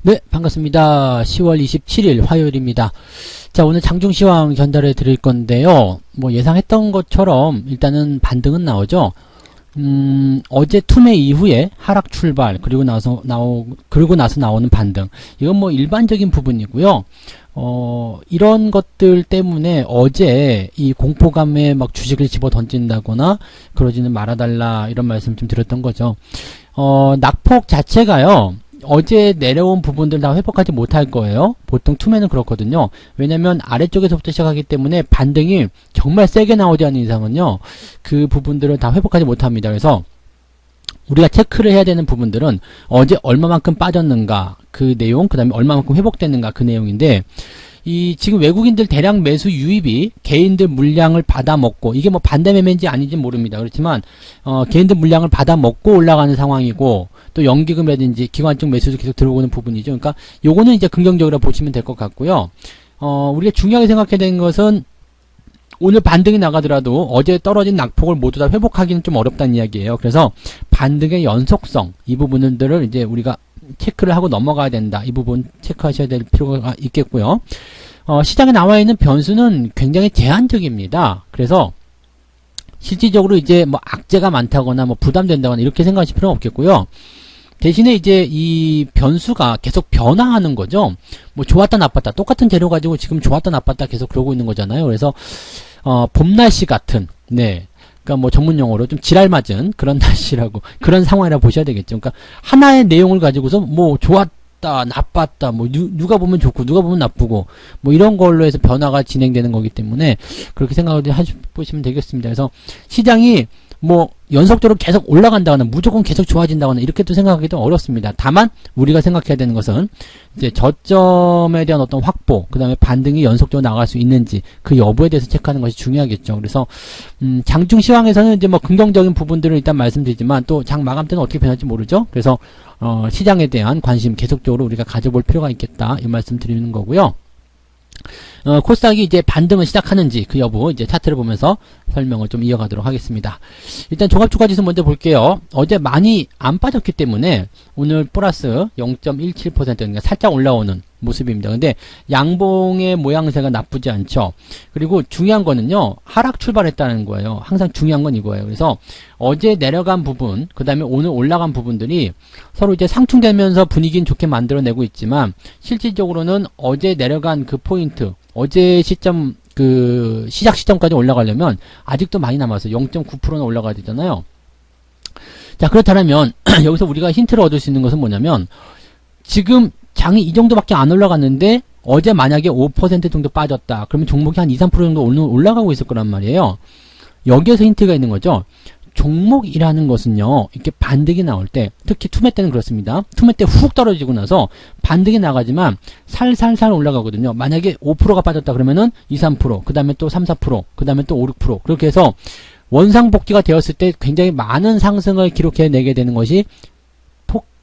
네, 반갑습니다. 10월 27일 화요일입니다. 자, 오늘 장중시황 전달해 드릴 건데요. 뭐 예상했던 것처럼 일단은 반등은 나오죠. 어제 투매 이후에 하락 출발, 그리고 나서 나오는 반등. 이건 뭐 일반적인 부분이고요. 이런 것들 때문에 어제 이 공포감에 막 주식을 집어 던진다거나 그러지는 말아달라, 이런 말씀 좀 드렸던 거죠. 낙폭 자체가요, 어제 내려온 부분들 다 회복하지 못할 거예요. 보통 투매는 그렇거든요. 왜냐면 아래쪽에서부터 시작하기 때문에 반등이 정말 세게 나오지 않는 이상은요, 그 부분들을 다 회복하지 못합니다. 그래서 우리가 체크를 해야 되는 부분들은 어제 얼마만큼 빠졌는가, 그 내용, 그 다음에 얼마만큼 회복됐는가, 그 내용인데, 지금 외국인들 대량 매수 유입이 개인들 물량을 받아먹고, 이게 뭐 반대매매인지 아닌지 모릅니다. 그렇지만 개인들 물량을 받아먹고 올라가는 상황이고, 또 연기금이라든지 기관적 매수도 계속 들어오는 부분이죠. 그러니까 요거는 이제 긍정적으로 보시면 될 것 같고요. 우리가 중요하게 생각해야 되는 것은, 오늘 반등이 나가더라도 어제 떨어진 낙폭을 모두 다 회복하기는 좀 어렵다는 이야기예요. 그래서 반등의 연속성, 이 부분들을 이제 우리가 체크를 하고 넘어가야 된다. 이 부분 체크하셔야 될 필요가 있겠고요. 시장에 나와 있는 변수는 굉장히 제한적입니다. 그래서 실질적으로 이제 뭐 악재가 많다거나 뭐 부담된다거나 이렇게 생각하실 필요는 없겠고요. 대신에 이제 이 변수가 계속 변화하는 거죠. 뭐 좋았다 나빴다, 똑같은 재료 가지고 지금 좋았다 나빴다 계속 그러고 있는 거잖아요. 그래서 봄 날씨 같은, 네, 그러니까 뭐 전문 용어로 좀 지랄맞은 그런 날씨라고, 그런 상황이라고 보셔야 되겠죠. 그러니까 하나의 내용을 가지고서 뭐 좋았다 나빴다, 뭐 누가 보면 좋고 누가 보면 나쁘고, 뭐 이런 걸로 해서 변화가 진행되는 거기 때문에 그렇게 생각을 보시면 되겠습니다. 그래서 시장이 뭐 연속적으로 계속 올라간다거나 무조건 계속 좋아진다거나 이렇게 또 생각하기도 어렵습니다. 다만 우리가 생각해야 되는 것은 이제 저점에 대한 어떤 확보, 그 다음에 반등이 연속적으로 나갈 수 있는지, 그 여부에 대해서 체크하는 것이 중요하겠죠. 그래서 장중 시황에서는 이제 뭐 긍정적인 부분들을 일단 말씀드리지만, 또 장 마감 때는 어떻게 변할지 모르죠. 그래서 시장에 대한 관심 계속적으로 우리가 가져볼 필요가 있겠다, 이 말씀 드리는 거고요. 코스닥이 이제 반등을 시작하는지 그 여부 이제 차트를 보면서 설명을 좀 이어가도록 하겠습니다. 일단 종합주가지수 먼저 볼게요. 어제 많이 안 빠졌기 때문에 오늘 플러스 0.17%, 그러니까 살짝 올라오는 모습입니다. 근데 양봉의 모양새가 나쁘지 않죠. 그리고 중요한 거는요, 하락 출발했다는 거예요. 항상 중요한 건 이거예요. 그래서 어제 내려간 부분, 그 다음에 오늘 올라간 부분들이 서로 이제 상충되면서 분위기는 좋게 만들어내고 있지만, 실질적으로는 어제 내려간 그 포인트, 어제 시점, 그 시작 시점까지 올라가려면 아직도 많이 남았어요. 0.9%는 올라가야 되잖아요. 자, 그렇다면 여기서 우리가 힌트를 얻을 수 있는 것은 뭐냐면, 지금 장이 이 정도밖에 안 올라갔는데 어제 만약에 5% 정도 빠졌다, 그러면 종목이 한 2, 3% 정도 올라가고 있을 거란 말이에요. 여기에서 힌트가 있는 거죠. 종목이라는 것은요, 이렇게 반등이 나올 때, 특히 투매 때는 그렇습니다. 투매 때 훅 떨어지고 나서 반등이 나가지만 살살살 올라가거든요. 만약에 5%가 빠졌다 그러면은 2, 3%, 그 다음에 또 3, 4%, 그 다음에 또 5, 6%, 그렇게 해서 원상복귀가 되었을 때 굉장히 많은 상승을 기록해내게 되는 것이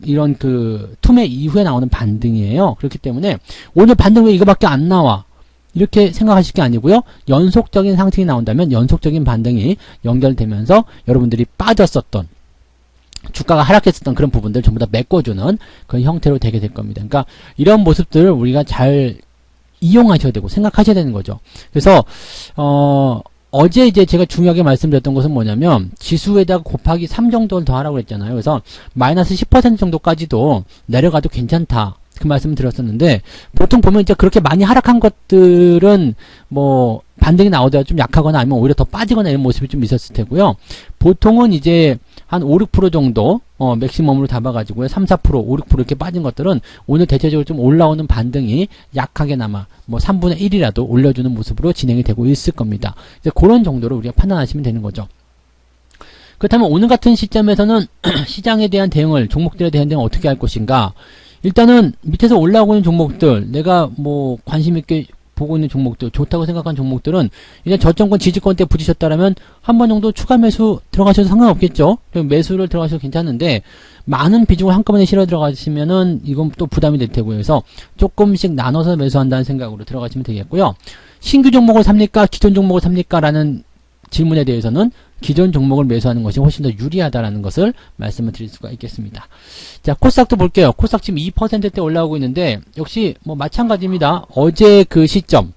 이런 그 투매 이후에 나오는 반등이에요. 그렇기 때문에 오늘 반등 왜 이거밖에 안 나와, 이렇게 생각하실 게 아니고요. 연속적인 상승이 나온다면 연속적인 반등이 연결되면서 여러분들이 빠졌었던, 주가가 하락했었던 그런 부분들 전부 다 메꿔주는 그런 형태로 되게 될 겁니다. 그러니까 이런 모습들을 우리가 잘 이용하셔야 되고 생각하셔야 되는 거죠. 그래서 어제 이제 제가 중요하게 말씀드렸던 것은 뭐냐면, 지수에다가 곱하기 3 정도를 더하라고 했잖아요. 그래서 마이너스 10% 정도까지도 내려가도 괜찮다, 그 말씀을 드렸었는데, 보통 보면 이제 그렇게 많이 하락한 것들은 뭐 반등이 나오다가 좀 약하거나 아니면 오히려 더 빠지거나 이런 모습이 좀 있었을 테고요. 보통은 이제 한 5, 6% 정도 맥시멈으로 잡아가지고요, 3, 4%, 5, 6% 이렇게 빠진 것들은 오늘 대체적으로 좀 올라오는 반등이 약하게나마 뭐 3분의 1이라도 올려주는 모습으로 진행이 되고 있을 겁니다. 이제 그런 정도로 우리가 판단하시면 되는 거죠. 그렇다면 오늘 같은 시점에서는 시장에 대한 대응을, 종목들에 대한 대응을 어떻게 할 것인가. 일단은 밑에서 올라오고 있는 종목들, 내가 뭐 관심 있게 보고 있는 종목들, 좋다고 생각한 종목들은 이제 저점권 지지권 때 부딪혔다라면 한 번 정도 추가 매수 들어가셔도 상관없겠죠. 매수를 들어가셔도 괜찮은데, 많은 비중을 한꺼번에 실어 들어가시면은 이건 또 부담이 될 테고요. 그래서 조금씩 나눠서 매수한다는 생각으로 들어가시면 되겠고요. 신규 종목을 삽니까, 기존 종목을 삽니까 라는 질문에 대해서는 기존 종목을 매수하는 것이 훨씬 더 유리하다라는 것을 말씀을 드릴 수가 있겠습니다. 자, 코스닥도 볼게요. 코스닥 지금 2%대 올라오고 있는데 역시 뭐 마찬가지입니다. 어제 그 시점,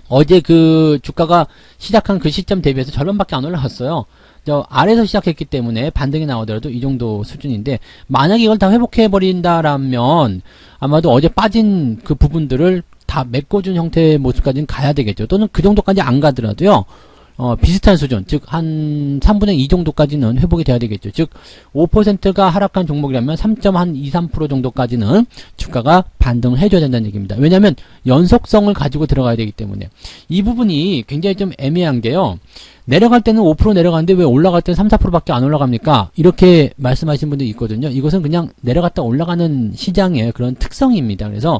어제 그 주가가 시작한 그 시점 대비해서 절반밖에 안 올라갔어요. 저 아래에서 시작했기 때문에 반등이 나오더라도 이 정도 수준인데, 만약에 이걸 다 회복해 버린다라면 아마도 어제 빠진 그 부분들을 다 메꿔준 형태의 모습까지는 가야 되겠죠. 또는 그 정도까지 안 가더라도요, 비슷한 수준, 즉 한 3분의 2 정도까지는 회복이 돼야 되겠죠. 즉 5%가 하락한 종목이라면 3.23% 정도까지는 주가가 반등을 해줘야 된다는 얘기입니다. 왜냐하면 연속성을 가지고 들어가야 되기 때문에. 이 부분이 굉장히 좀 애매한 게요, 내려갈 때는 5% 내려가는데 왜 올라갈 때는 3, 4%밖에 안 올라갑니까? 이렇게 말씀하시는 분들이 있거든요. 이것은 그냥 내려갔다 올라가는 시장의 그런 특성입니다. 그래서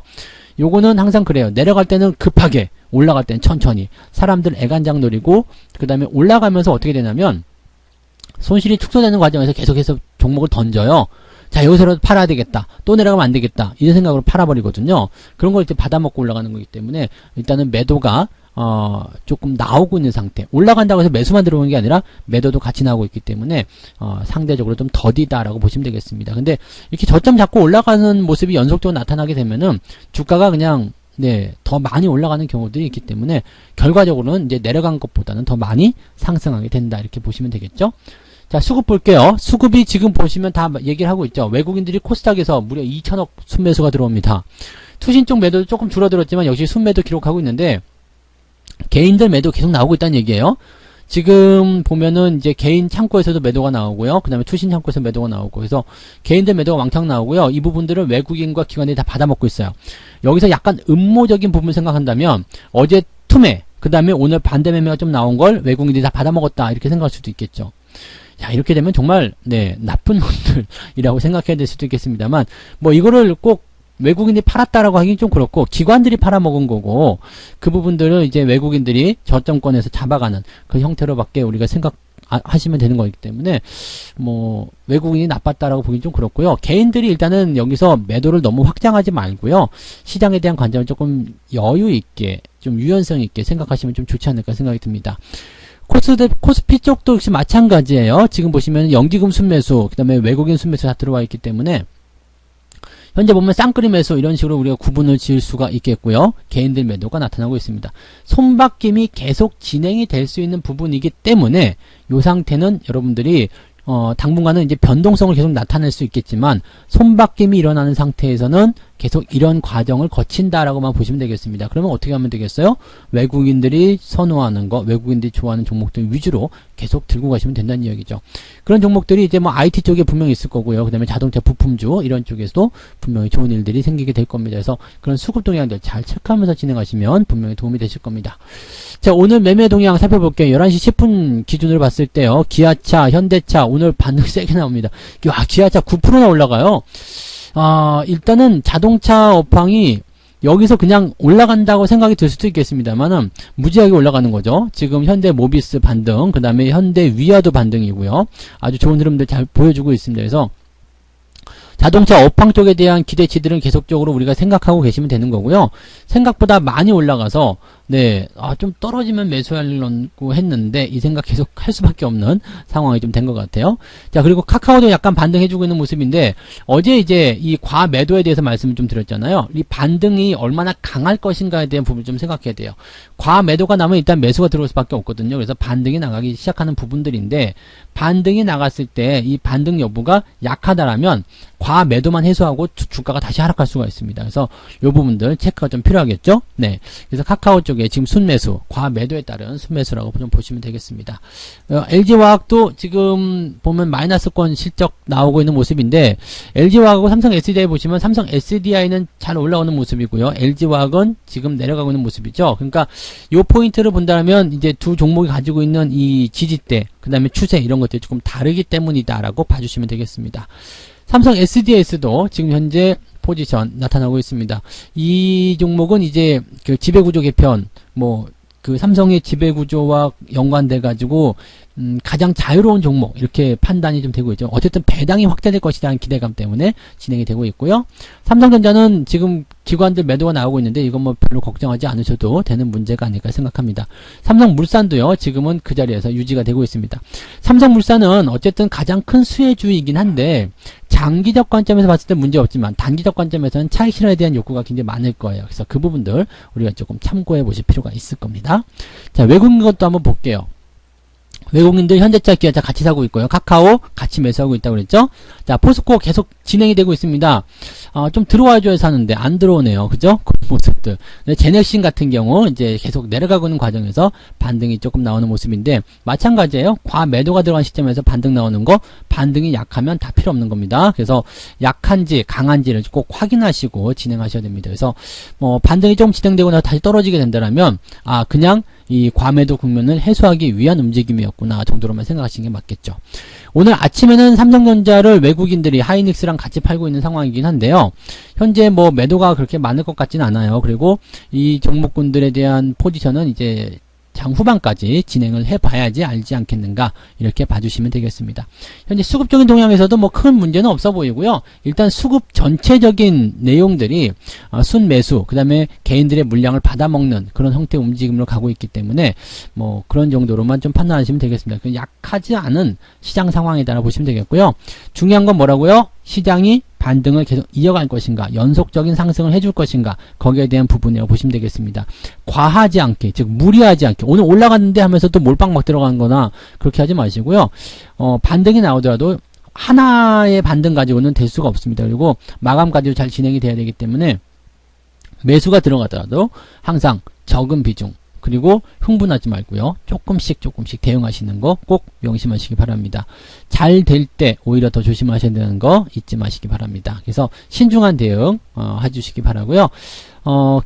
요거는 항상 그래요. 내려갈 때는 급하게, 올라갈 때는 천천히. 사람들 애간장 노리고, 그 다음에 올라가면서 어떻게 되냐면 손실이 축소되는 과정에서 계속해서 종목을 던져요. 자, 여기서라도 팔아야 되겠다, 또 내려가면 안 되겠다, 이런 생각으로 팔아버리거든요. 그런 걸 이제 받아먹고 올라가는 거기 때문에 일단은 매도가 조금 나오고 있는 상태. 올라간다고 해서 매수만 들어오는 게 아니라 매도도 같이 나오고 있기 때문에 상대적으로 좀 더디다라고 보시면 되겠습니다. 근데 이렇게 저점 잡고 올라가는 모습이 연속적으로 나타나게 되면은 주가가 그냥 더 많이 올라가는 경우들이 있기 때문에 결과적으로는 이제 내려간 것보다는 더 많이 상승하게 된다, 이렇게 보시면 되겠죠. 자, 수급 볼게요. 수급이 지금 보시면 다 얘기를 하고 있죠. 외국인들이 코스닥에서 무려 2천억 순매수가 들어옵니다. 투신 쪽 매도도 조금 줄어들었지만 역시 순매도 기록하고 있는데, 개인들 매도 계속 나오고 있다는 얘기예요. 지금 보면은 이제 개인 창고에서도 매도가 나오고요. 그 다음에 투신 창고에서 매도가 나오고, 그래서 개인들 매도가 왕창 나오고요. 이 부분들을 외국인과 기관들이 다 받아먹고 있어요. 여기서 약간 음모적인 부분 생각한다면 어제 투매, 그 다음에 오늘 반대 매매가 좀 나온 걸 외국인들이 다 받아먹었다, 이렇게 생각할 수도 있겠죠. 자, 이렇게 되면 정말 나쁜 놈들이라고 생각해야 될 수도 있겠습니다만, 뭐 이거를 꼭 외국인이 팔았다라고 하긴 좀 그렇고, 기관들이 팔아먹은 거고, 그 부분들을 이제 외국인들이 저점권에서 잡아가는 그 형태로밖에 우리가 생각하시면 되는 거기 때문에, 뭐 외국인이 나빴다라고 보긴 좀 그렇고요. 개인들이 일단은 여기서 매도를 너무 확장하지 말고요, 시장에 대한 관점을 조금 여유 있게, 좀 유연성 있게 생각하시면 좀 좋지 않을까 생각이 듭니다. 코스피 쪽도 역시 마찬가지예요. 지금 보시면 영지금 순매수, 그 다음에 외국인 순매수 다 들어와 있기 때문에 현재 보면 쌍끌이 매수, 이런 식으로 우리가 구분을 지을 수가 있겠고요. 개인들 매도가 나타나고 있습니다. 손바뀜이 계속 진행이 될 수 있는 부분이기 때문에 이 상태는 여러분들이 당분간은 이제 변동성을 계속 나타낼 수 있겠지만, 손바뀜이 일어나는 상태에서는 계속 이런 과정을 거친다라고만 보시면 되겠습니다. 그러면 어떻게 하면 되겠어요? 외국인들이 선호하는 거, 외국인들이 좋아하는 종목들 위주로 계속 들고 가시면 된다는 이야기죠. 그런 종목들이 이제 뭐 IT 쪽에 분명히 있을 거고요. 그 다음에 자동차 부품주, 이런 쪽에서도 분명히 좋은 일들이 생기게 될 겁니다. 그래서 그런 수급 동향들 잘 체크하면서 진행하시면 분명히 도움이 되실 겁니다. 자, 오늘 매매 동향 살펴볼게요. 11시 10분 기준으로 봤을 때요, 기아차, 현대차 오늘 반등 세게 나옵니다. 와, 기아차 9%나 올라가요. 일단은 자동차 업황이 여기서 그냥 올라간다고 생각이 들 수도 있겠습니다만은 무지하게 올라가는 거죠. 지금 현대 모비스 반등, 그 다음에 현대 위아도 반등이고요. 아주 좋은 흐름들 잘 보여주고 있습니다. 그래서 자동차 업황 쪽에 대한 기대치들은 계속적으로 우리가 생각하고 계시면 되는 거고요. 생각보다 많이 올라가서 좀 떨어지면 매수하려고 했는데 이 생각 계속 할 수밖에 없는 상황이 좀 된 것 같아요. 자, 그리고 카카오도 약간 반등해주고 있는 모습인데, 어제 이제 이 과매도에 대해서 말씀을 좀 드렸잖아요. 이 반등이 얼마나 강할 것인가에 대한 부분을 좀 생각해야 돼요. 과매도가 나면 일단 매수가 들어올 수밖에 없거든요. 그래서 반등이 나가기 시작하는 부분들인데, 반등이 나갔을 때 이 반등 여부가 약하다라면 과매도만 해소하고 주가가 다시 하락할 수가 있습니다. 그래서 이 부분들 체크가 좀 필요하겠죠. 그래서 카카오 쪽에 지금 순매수, 과매도에 따른 순매수라고 좀 보시면 되겠습니다. LG화학도 지금 보면 마이너스권 실적 나오고 있는 모습인데, LG화학하고 삼성 SDI 보시면 삼성 SDI는 잘 올라오는 모습이고요. LG화학은 지금 내려가고 있는 모습이죠. 그러니까 이 포인트를 본다면 이제 두 종목이 가지고 있는 이 지지대, 그 다음에 추세, 이런 것들이 조금 다르기 때문이다라고 봐주시면 되겠습니다. 삼성 SDS도 지금 현재 포지션 나타나고 있습니다. 이 종목은 이제 그 지배구조 개편, 그 삼성의 지배구조와 연관돼 가지고 가장 자유로운 종목, 이렇게 판단이 좀 되고 있죠. 어쨌든 배당이 확대될 것이라는 기대감 때문에 진행이 되고 있고요. 삼성전자는 지금 기관들 매도가 나오고 있는데 이건 뭐 별로 걱정하지 않으셔도 되는 문제가 아닐까 생각합니다. 삼성물산도요. 지금은 그 자리에서 유지가 되고 있습니다. 삼성물산은 어쨌든 가장 큰 수혜주이긴 한데 장기적 관점에서 봤을 때 문제 없지만 단기적 관점에서는 차익 실현에 대한 욕구가 굉장히 많을 거예요. 그래서 그 부분들 우리가 조금 참고해 보실 필요가 있을 겁니다. 자, 외국인 것도 한번 볼게요. 외국인들 현대차, 기아차 같이 사고 있고요. 카카오 같이 매수하고 있다고 그랬죠? 자, 포스코 계속 진행이 되고 있습니다. 좀 들어와줘야 사는데 안 들어오네요. 그죠? 그 모습들. 제넥신 같은 경우 이제 계속 내려가고 있는 과정에서 반등이 조금 나오는 모습인데 마찬가지예요. 과매도가 들어간 시점에서 반등 나오는 거 반등이 약하면 다 필요 없는 겁니다. 그래서 약한지 강한지를 꼭 확인하시고 진행하셔야 됩니다. 그래서 뭐 반등이 좀 진행되고 나서 다시 떨어지게 된다면 그냥 이 과매도 국면을 해소하기 위한 움직임이었구나 정도로만 생각하시는 게 맞겠죠. 오늘 아침에는 삼성전자를 외국인들이 하이닉스랑 같이 팔고 있는 상황이긴 한데요. 현재 뭐 매도가 그렇게 많을 것 같지는 않아요. 그리고 이 종목군들에 대한 포지션은 이제 장 후반까지 진행을 해봐야지 알지 않겠는가 이렇게 봐주시면 되겠습니다. 현재 수급적인 동향에서도 뭐 큰 문제는 없어 보이고요. 일단 수급 전체적인 내용들이 순매수 그 다음에 개인들의 물량을 받아먹는 그런 형태의 움직임으로 가고 있기 때문에 뭐 그런 정도로만 좀 판단하시면 되겠습니다. 약하지 않은 시장 상황이다라고 보시면 되겠고요. 중요한 건 뭐라고요? 시장이 반등을 계속 이어갈 것인가, 연속적인 상승을 해줄 것인가, 거기에 대한 부분이라고 보시면 되겠습니다. 과하지 않게, 즉 무리하지 않게, 오늘 올라갔는데 하면서 또 몰빵 막 들어간 거나 그렇게 하지 마시고요. 반등이 나오더라도 하나의 반등 가지고는 될 수가 없습니다. 그리고 마감 가지고 잘 진행이 돼야 되기 때문에 매수가 들어가더라도 항상 적은 비중, 그리고 흥분하지 말고요. 조금씩 대응하시는 거 꼭 명심하시기 바랍니다. 잘 될 때 오히려 더 조심하셔야 되는 거 잊지 마시기 바랍니다. 그래서 신중한 대응 해주시기 바라고요.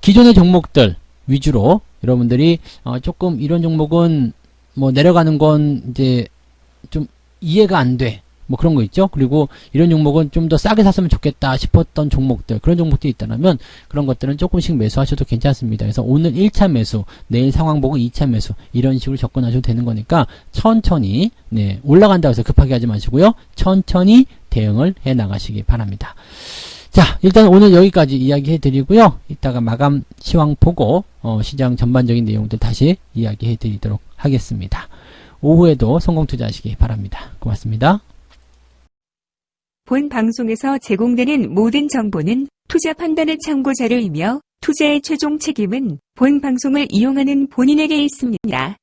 기존의 종목들 위주로 여러분들이 조금 이런 종목은 뭐 내려가는 건 이제 좀 이해가 안 돼. 뭐 그런 거 있죠. 그리고 이런 종목은 좀 더 싸게 샀으면 좋겠다 싶었던 종목들, 그런 종목들이 있다면 그런 것들은 조금씩 매수하셔도 괜찮습니다. 그래서 오늘 1차 매수, 내일 상황 보고 2차 매수 이런 식으로 접근하셔도 되는 거니까 천천히 올라간다고 해서 급하게 하지 마시고요. 천천히 대응을 해 나가시기 바랍니다. 자, 일단 오늘 여기까지 이야기해 드리고요. 이따가 마감 시황 보고 시장 전반적인 내용들 다시 이야기해 드리도록 하겠습니다. 오후에도 성공 투자하시기 바랍니다. 고맙습니다. 본 방송에서 제공되는 모든 정보는 투자 판단의 참고 자료이며 투자의 최종 책임은 본 방송을 이용하는 본인에게 있습니다.